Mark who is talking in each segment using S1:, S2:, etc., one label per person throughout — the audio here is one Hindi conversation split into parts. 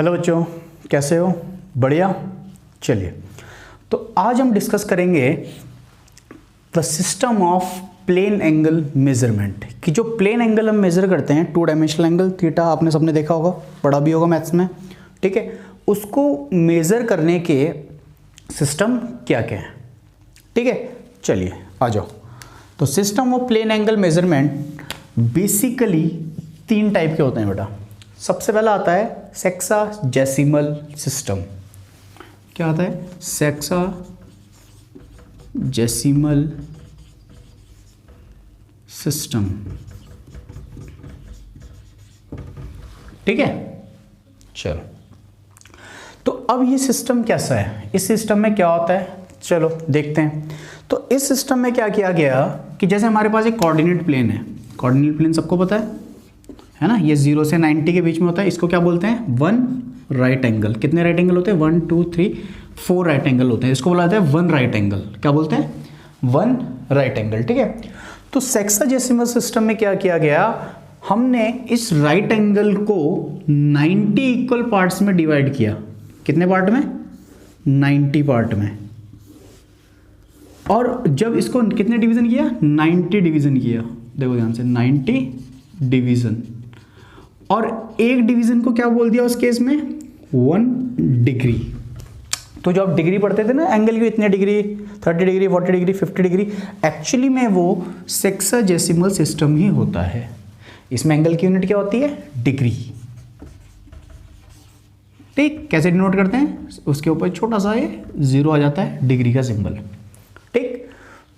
S1: हेलो बच्चों, कैसे हो? बढ़िया। चलिए, तो आज हम डिस्कस करेंगे the system of plane angle measurement. कि जो प्लेन एंगल हम मेजर करते हैं, टू डायमेंशनल एंगल थीटा, आपने सबने देखा होगा, पढ़ा भी होगा मैथ्स में, ठीक है। उसको मेजर करने के सिस्टम क्या क्या हैं, ठीक है। चलिए आ जाओ। तो system of plane angle measurement basically तीन टाइप के होते हैं बेटा। सबसे पहला आता है सेक्साजेसिमल सिस्टम। क्या आता है? सेक्साजेसिमल सिस्टम, ठीक है। चलो, तो अब ये सिस्टम कैसा है, इस सिस्टम में क्या होता है, चलो देखते हैं। तो इस सिस्टम में क्या किया गया कि जैसे हमारे पास एक कोऑर्डिनेट प्लेन है। कोऑर्डिनेट प्लेन सबको पता है ना, ये 0 से 90 के बीच में होता है। इसको क्या बोलते हैं? One right angle. कितने राइट एंगल होते हैं? 1 2 3 4 राइट एंगल होते हैं। इसको बोला जाता है वन राइट एंगल। क्या बोलते हैं? वन राइट एंगल, ठीक है। तो सेक्साजेसिमल सिस्टम में क्या किया गया, हमने इस राइट एंगल को 90 इक्वल पार्ट्स में डिवाइड किया। कितने पार्ट में? 90 पार्ट में। और जब इसको कितने डिवीजन किया? 90 डिवीजन किया। देखो ध्यान से, 90 डिवीजन। और एक डिवीजन को क्या बोल दिया उस केस में? 1 डिग्री। तो जो आप डिग्री पढ़ते थे ना, एंगल की इतने degree, 30 degree, 40 degree, 50 degree, actually में वो सेक्साजेसिमल सिस्टम ही होता है। इसमें एंगल की यूनिट क्या होती है? डिग्री, ठीक। कैसे डिनोट करते हैं? उसके ऊपर छोटा सा ये 0 आ जाता है, डिग्री का सिंबल, ठीक।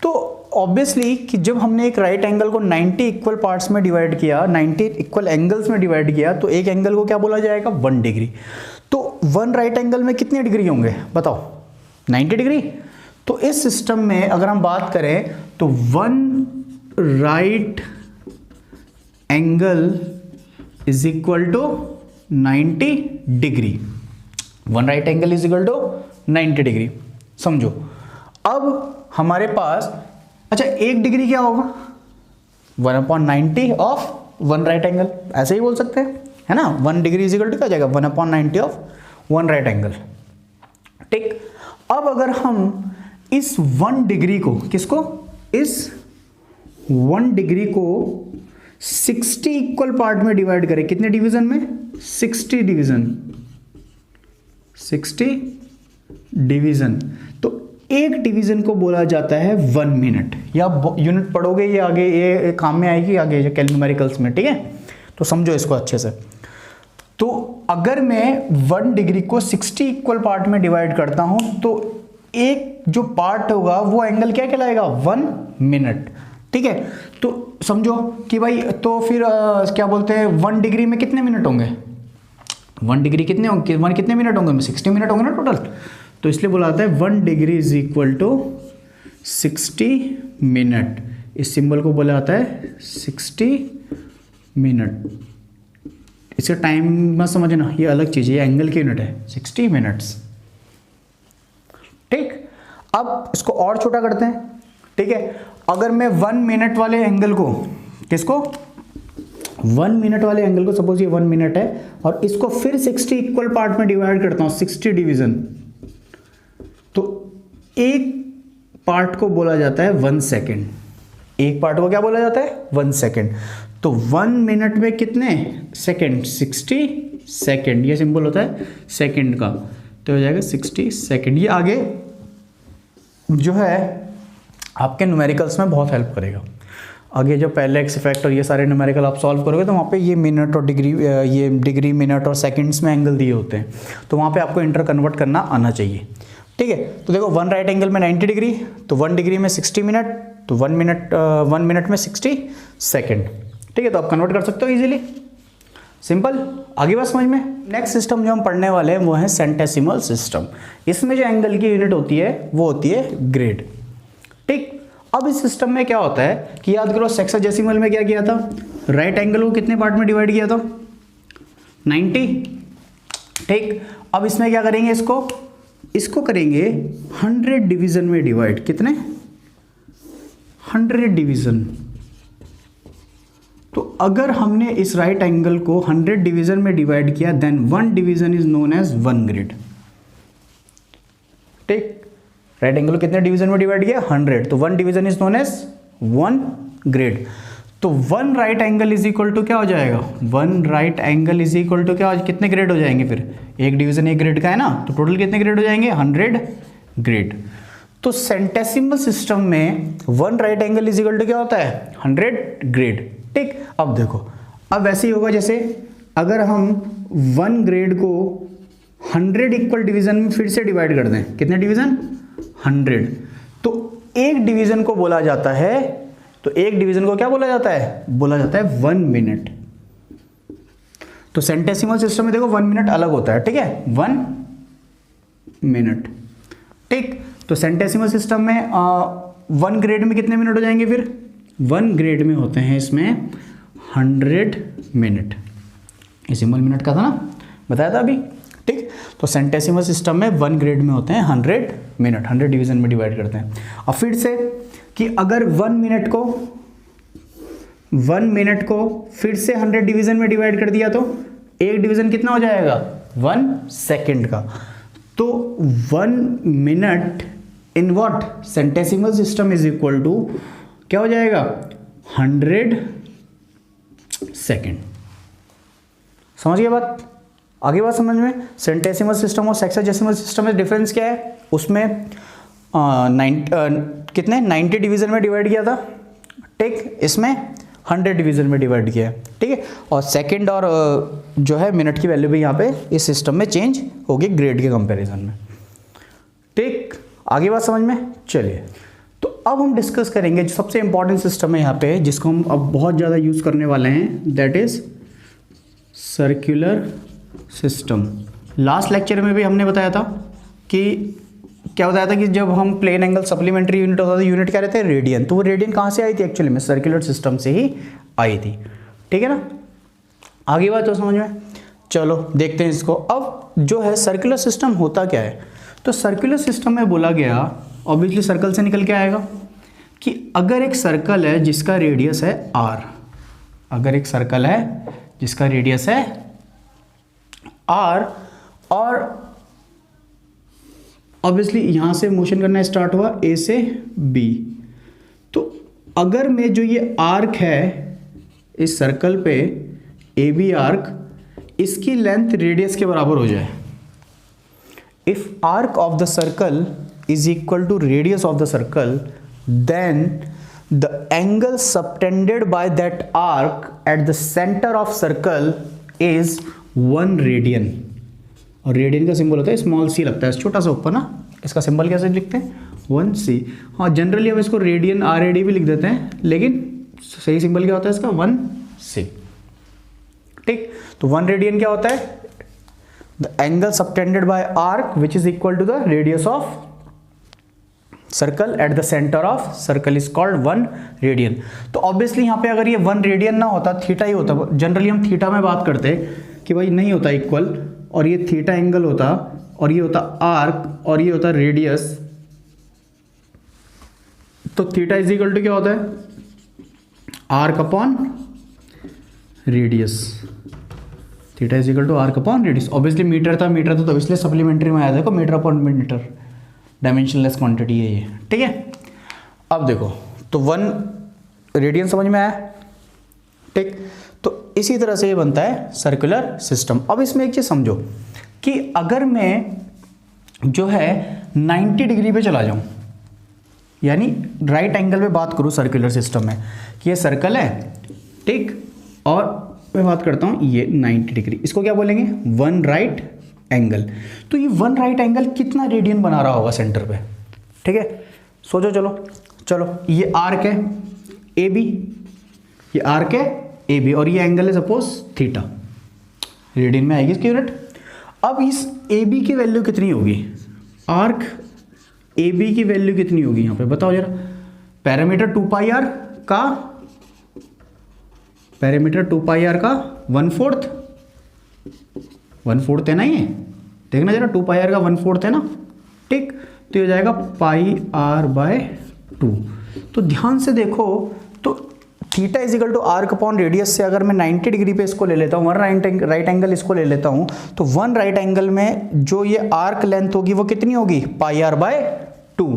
S1: तो ऑब्वियसली कि जब हमने एक राइट एंगल को 90 इक्वल पार्ट्स में डिवाइड किया, 90 इक्वल एंगल्स में डिवाइड किया, तो एक एंगल को क्या बोला जाएगा? 1 डिग्री। तो 1 राइट एंगल में कितने डिग्री होंगे बताओ? 90 डिग्री। तो इस सिस्टम में अगर हम बात करें तो 1 right angle is equal to 90 degree. 1 right angle is equal to 90 degree. समझो, अब हमारे पास, अच्छा, 1 डिग्री क्या होगा? 1/90 ऑफ 1 राइट एंगल, ऐसे ही बोल सकते हैं, है ना। 1 डिग्री इज इक्वल टू क्या जाएगा? 1/90 ऑफ 1 राइट एंगल, ठीक। अब अगर हम इस 1 डिग्री को, किसको? इस 1 डिग्री को 60 इक्वल पार्ट में डिवाइड करें। कितने डिवीजन में? 60 डिवीजन, 60 डिवीजन। तो एक डिवीजन को बोला जाता है 1 मिनट। या यूनिट पढ़ोगे, ये आगे ये काम में आएगी आगे न्यूमेरिकल्स में, ठीक है। तो समझो इसको अच्छे से। तो अगर मैं 1 डिग्री को 60 इक्वल पार्ट में डिवाइड करता हूं, तो एक जो पार्ट होगा वो एंगल क्या कहलाएगा? 1 मिनट, ठीक है। तो समझो कि भाई, तो फिर क्या बोलते हैं, 1 डिग्री में कितने मिनट होंगे? 1 डिग्री कितने होंगे? 1 कितने मिनट होंगे? 60 मिनट होंगे ना टोटल। तो इसलिए बोला जाता है 1 degree is equal to 60 minute. इस सिंबल को बोला जाता है 60 मिनट। इसका टाइम मत समझना, ये अलग चीज है, ये एंगल की यूनिट है, 60 मिनट्स, ठीक। अब इसको और छोटा करते हैं, ठीक है। अगर मैं 1 मिनट वाले एंगल को, किसको? 1 मिनट वाले एंगल को, सपोज ये 1 मिनट है, और इसको फिर 60 इक्वल पार्ट में डिवाइड करता हूं, 60 डिवीजन, तो एक पार्ट को बोला जाता है 1 सेकेंड। एक पार्ट को क्या बोला जाता है? 1 सेकेंड। तो 1 मिनट में कितने सेकेंड? 60 सेकेंड। ये सिंबल होता है सेकेंड का, तो हो जाएगा 60 सेकेंड। ये आगे जो है आपके न्यूमेरिकल्स में बहुत हेल्प करेगा। आगे जो पहले एक्स इफेक्ट और ये सारे न्यूमेरिकल आप सॉल्व करोगे, तो वहाँ पे ये मिनट और डिग्री, ये डिग्री, मिनट और सेकंड्स में एंगल दिए होते हैं, तो वहाँ पे आपको इंटर कन्वर्ट करना आना चाहिए, ठीक है। तो देखो 1 राइट एंगल में 90 डिग्री, तो 1 डिग्री में 60 मिनट, तो 1 मिनट में 60 सेकेंड, ठीक है। तो आप कन्वर्ट कर सकते हो इजीली, सिंपल। आगे बात समझ में। नेक्स्ट सिस्टम जो हम पढ़ने वाले हैं वो है सेंटेसिमल सिस्टम। इसमें जो एंगल की यूनिट होती है वो होती है ग्रेड, ठीक। अब इस सिस्टम में क्या होता है कि याद करो, सेक्साजेसिमल में क्या किया था? राइट एंगल को कितने पार्ट में डिवाइड किया था? 90, ठीक। अब इसमें क्या करेंगे? इसको करेंगे 100 डिवीजन में डिवाइड। कितने? 100 डिवीजन। तो अगर हमने इस राइट एंगल को 100 डिवीजन में डिवाइड किया then 1 division is known as 1 grade. ठीक, राइट एंगल को कितने डिवीजन में डिवाइड किया 100, तो 1 division is known as 1 grade. तो 1 right angle is equal to क्या हो जाएगा, 1 right angle is equal to क्या, कितने ग्रेड हो जाएंगे फिर, एक डिवीजन एक ग्रेड का है ना, तो टोटल कितने ग्रेड हो जाएंगे 100 ग्रेड। तो सेंटेसिमल सिस्टम में 1 right angle is equal to क्या होता है 100 ग्रेड। ठीक, अब देखो, अब वैसे ही होगा जैसे अगर हम 1 ग्रेड को 100 इक्वल डिवीजन में फिर से डिवाइड कर दें, कितने डिवीजन 100, तो एक डिवीजन को बोला जाता है, तो एक डिवीजन को क्या बोला जाता है, बोला जाता है 1 मिनट। तो सेंटेसिमल सिस्टम में देखो 1 मिनट अलग होता है, ठीक है, 1 मिनट। ठीक, तो सेंटेसिमल सिस्टम में 1 ग्रेड में कितने मिनट हो जाएंगे फिर, 1 ग्रेड में होते हैं इसमें 100 मिनट। डेसिमल मिनट का था ना, बताया था अभी। ठीक, तो सेंटेसिमल सिस्टम में 1 ग्रेड में होते हैं 100 मिनट, 100 डिवीजन में डिवाइड करते हैं। और फिर से कि अगर 1 मिनट को फिर से 100 डिवीजन में डिवाइड कर दिया तो एक डिवीजन कितना हो जाएगा 1 सेकेंड का। तो 1 minute in what centesimal system is equal to क्या हो जाएगा 100 सेकेंड। समझ गए बात, आगे बात समझ में। सेंटेसिमल सिस्टम और सेक्साडेसिमल सिस्टम में डिफरेंस क्या है, उसमें कितने 90 डिवीजन में डिवाइड किया था, ठीक, इसमें 100 डिवीजन में डिवाइड किया है। ठीक है, और सेकंड और जो है मिनट की वैल्यू भी यहाँ पे इस सिस्टम में चेंज होगी ग्रेड के कंपैरिजन में। ठीक, आगे बात समझ में। चलिए, तो अब हम डिस्कस करेंगे जो सबसे इंपॉर्टेंट सिस्टम है यहाँ पे, जिसको हम अब बहुत ज़्यादा यूज़ करने वाले हैं, that is circular system. Last lecture में भी हमने बताया था कि क्या बताया था कि जब हम प्लेन एंगल सप्लीमेंट्री यूनिट होता था, यूनिट क्या रहते हैं रेडियन, तो वो रेडियन कहाँ से आई थी एक्चुअली में, सर्कुलर सिस्टम से ही आई थी। ठीक है ना, आगे बात तो समझ में। चलो देखते हैं इसको। अब जो है सर्कुलर सिस्टम होता क्या है, तो सर्कुलर सिस्टम में बोला गया ऑब्वियसली सर्कल से निकल के आएगा कि अगर एक सर्कल है जिसका रेडियस है r, अगर एक सर्कल है जिसका रेडियस है r, और ऑब्वियसली यहां से मोशन करना स्टार्ट हुआ a से b, तो अगर मैं जो ये आर्क है इस सर्कल पे ए बी आर्क, इसकी लेंथ रेडियस के बराबर हो जाए, if arc of the circle is equal to radius of the circle, then the angle subtended by that arc at the center of circle is 1 radian। और रेडियन का सिंबल होता है स्मॉल सी, लगता है छोटा सा ऊपर ना, इसका सिंबल कैसे लिखते हैं 1c। हाँ, जनरली हम इसको रेडियन RAD भी लिख देते हैं, लेकिन सही सिंबल क्या होता है इसका 1c। ठीक, तो 1 रेडियन क्या होता है, the angle subtended by arc which is equal to the radius of circle at the centre of circle is called 1 radian. तो ऑब्वियसली यहाँ पे अगर ये 1 रेडियन ना होता, थीटा ही होता, जनरली हम थीटा में बात करते कि भाई नहीं होता इक्वल, और ये थीटा एंगल होता, और ये होता आर्क, और ये होता रेडियस, तो थीटा इज इक्वल टू क्या होता है arc upon radius, theta is equal to arc upon radius. Obviously metre था तो इसलिए सप्लीमेंट्री में आया, देखो metre upon metre, dimensionless quantity है ये। ठीक है, अब देखो तो 1 रेडियन समझ में आया। ठीक, तो इसी तरह से ये बनता है सर्कुलर सिस्टम। अब इसमें एक चीज समझो कि अगर मैं जो है 90 डिग्री पे चला जाऊं, यानी राइट एंगल पे बात करूं सर्कुलर सिस्टम में, कि ये सर्कल है, ठीक, और मैं बात करता हूं ये 90 डिग्री, इसको क्या बोलेंगे 1 राइट एंगल। तो ये 1 राइट एंगल कितना रेडियन बना रहा होगा सेंटर पे। ठीक है, सोचो, चलो ये आर्क है ए बी, ये आर्क है ए बी, और ये एंगल है सपोज थीटा, रेडियन में आएगी इसकी यूनिट। अब इस ए बी की वैल्यू कितनी होगी, आर्क ए बी की वैल्यू कितनी होगी यहाँ पे बताओ जरा। पैरामीटर 2 पाई आर का, पैरामीटर 2 पाई आर का 1/4 है ना, ये देखना जरा, 2 पाई आर का 1/4 है ना। ठीक, तो ये हो जाएगा पाई r/2। तो ध्यान से देखो, तो theta is equal to arc upon radius से अगर मैं 90 डिग्री पे इसको ले लेता हूँ, वन राइट एंगल इसको ले लेता हूँ, तो वन राइट एंगल में जो ये आर्क लेंथ होगी वो कितनी होगी, पाई आर बाय 2,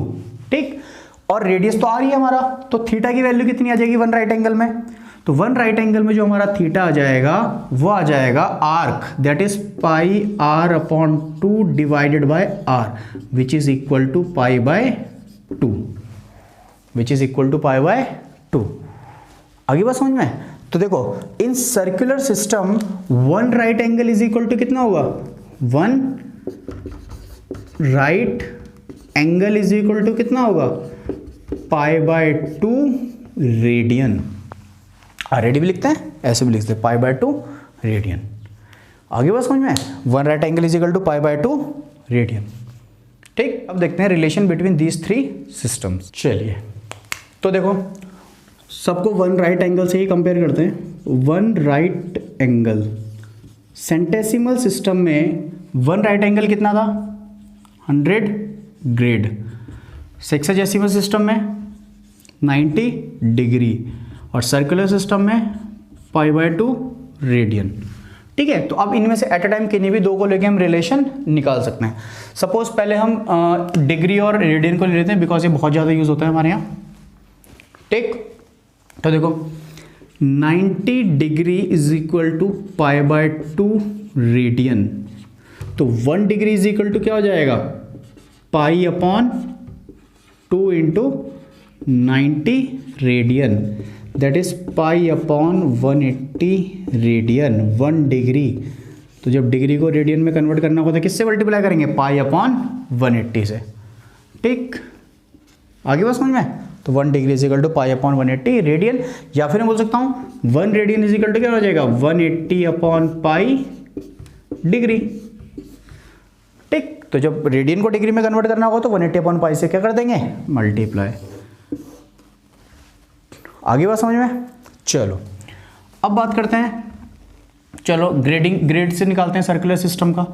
S1: ठीक। और रेडियस तो आर ही है हमारा, तो थीटा की वैल्यू कितनी आ जाएगी वन राइट एंगल में, तो वन राइट एंगल में जो हमारा थीटा आ जाएगा वो आ जाएगा arc, that is pi R upon 2 divided by R, which is equal to pi by 2, which is equal to pi by 2। आगे बात समझ में? तो देखो in circular system one right angle is equal to कितना होगा, one right angle is equal to कितना होगा, पाई बाय 2 रेडियन। रेडी भी लिखते हैं, ऐसे भी लिखते हैं पाई बाय 2 रेडियन। आगे बात समझ में? One right angle is equal to pi by 2 radian, ठीक। अब देखते हैं relation between these three systems. चलिए तो देखो सबको वन राइट एंगल से ही कंपेयर करते हैं। One right angle centesimal system में वन राइट एंगल कितना था, 100 ग्रेड। सेक्साजेसिमल सिस्टम में 90 डिग्री और सर्कुलर सिस्टम में पाई बाय 2 रेडियन, ठीक है। तो अब इनमें से एट अ टाइम किन्हीं भी दो को लेके हम रिलेशन निकाल सकते हैं। सपोज पहले हम डिग्री और रेडियन को ले लेते हैं बिकॉज ये बहुत ज़्यादा यूज होता है हमारे यहाँ, ठीक। तो देखो 90 degree is equal to pi by 2 radian, तो 1 डिग्री इज इक्वल टू क्या हो जाएगा, pi upon 2 into 90 radian, that is pi upon 180 radian, 1 degree. तो जब डिग्री को रेडियन में कन्वर्ट करना होगा तो किससे मल्टीप्लाई करेंगे, पाई अपॉन 180 से, ठीक। आगे बात समझ में? तो 1 degree is equal to pi upon 180 radian, या फिर मैं बोल सकता हूँ 1 रेडियन इज इक्वल टू क्या हो जाएगा, 180 अपॉन पाई डिग्री, ठीक। तो जब रेडियन को डिग्री में कन्वर्ट करना होगा तो 180 अपॉन पाई से क्या कर देंगे, मल्टीप्लाई। आगे बात समझ में? चलो अब बात करते हैं, चलो ग्रेड से निकालते हैं सर्कुलर सिस्टम का।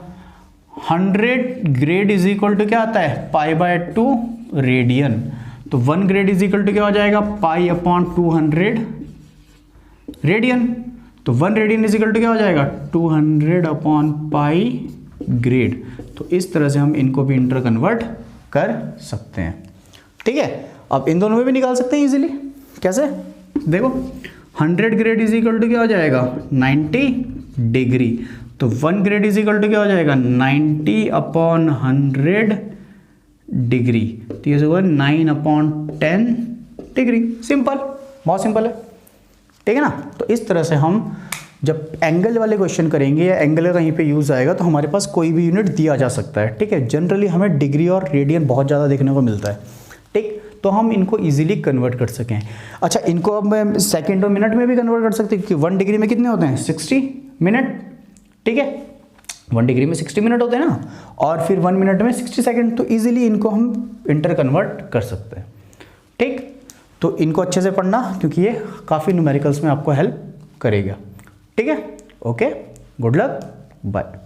S1: 100 ग्रेड इज इक्वल टू क्या आता है, पाई बाय 2 रेडियन, तो 1 ग्रेड इज इक्वल टू क्या हो जाएगा, पाई अपॉन 200 रेडियन, तो 1 रेडियन इज इक्वल टू क्या हो जाएगा, 200 अपॉन पाई ग्रेड। तो इस तरह से हम इनको भी इंटर कन्वर्ट कर सकते हैं, ठीक है। अब इन दोनों में भी निकाल सकते हैं इजीली, कैसे देखो 100 ग्रेड इज इक्वल टू क्या हो जाएगा, 90 डिग्री, तो 1 ग्रेड इज इक्वल टू क्या हो जाएगा, 90 अपॉन 100 डिग्री, तो ये होगा 9 अपॉन 10 डिग्री। सिंपल, बहुत सिंपल है, ठीक है ना। तो इस तरह से हम जब एंगल वाले क्वेश्चन करेंगे या एंगल कहीं पे यूज आएगा तो हमारे पास कोई भी यूनिट दिया जा सकता है, ठीक है। जनरली हमें डिग्री और रेडियन बहुत ज़्यादा देखने को मिलता है, ठीक। तो हम इनको इजीली कन्वर्ट कर सकें। अच्छा, इनको अब मैं सेकेंड और मिनट में भी कन्वर्ट कर सकते हैं क्योंकि 1 डिग्री में कितने होते हैं, 60 मिनट, ठीक है। 1 डिग्री में 60 मिनट होते हैं ना, और फिर 1 मिनट में 60 सेकेंड, तो इजीली इनको हम इंटर कन्वर्ट कर सकते हैं, ठीक। तो इनको अच्छे से पढ़ना क्योंकि ये काफ़ी न्यूमेरिकल्स में आपको हेल्प करेगा, ठीक है। Okay, good luck, bye.